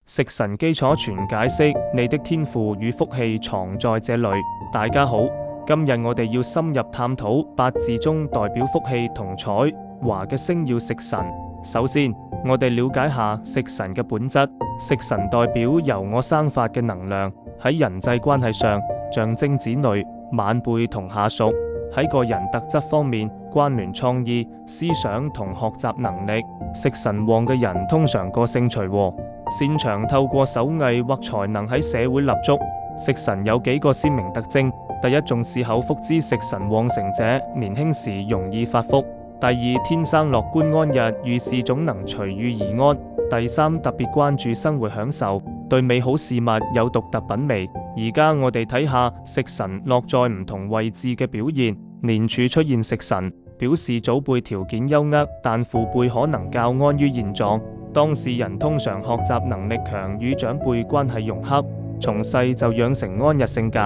食神基礎全解釋，你的天賦與福氣藏在這裏。大家好，今日我哋要深入探討八字中代表福氣同才華嘅星曜食神。首先，我哋了解下食神嘅本質。食神代表由我生發嘅能量，喺人際關係上象徵子女、晚輩同下屬；喺個人特質方面，關聯創意、思想同學習能力。食神旺嘅人通常個性隨和，擅長透過手藝或才能喺社會立足。食神有幾個鮮明特徵：第一，重視口福之食神旺盛者，年輕時容易發福；第二，天生樂觀安逸，遇事總能隨遇而安；第三，特別關注生活享受，對美好事物有獨特品味。而家我哋睇下食神落在唔同位置嘅表現。年柱出現食神，表示祖輩條件優渥，但父輩可能較安於現狀。當事人通常學習能力強，與長輩關係融洽，從細就養成安逸性格。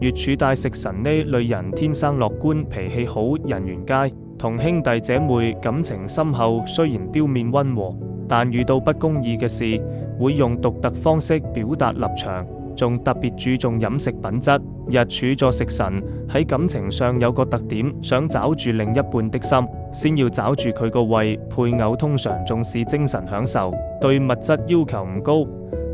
月柱帶食神呢類人天生樂觀，脾氣好，人緣佳，同兄弟姐妹感情深厚。雖然表面溫和，但遇到不公義嘅事，會用獨特方式表達立場，仲特別注重飲食品質。日柱坐食神喺感情上有個特點，想找住另一半的心，先要找住佢個胃。配偶通常重視精神享受，對物質要求唔高，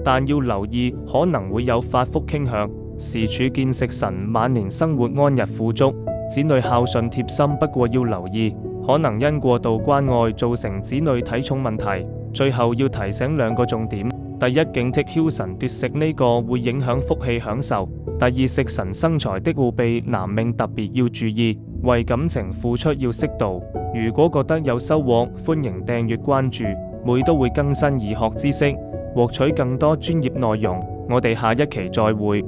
但要留意可能會有發福傾向。時柱見食神，晚年生活安逸富足，子女孝順貼心，不過要留意可能因過度關愛造成子女體重問題。最後要提醒兩個重點：第一，警惕梟神奪食，呢個會影響福氣享受；第二，食神生財的奧秘，男命特別要注意，為感情付出要適度。如果覺得有收穫，歡迎訂閱關注，每都會更新易學知識，獲取更多專業內容。我哋下一期再會。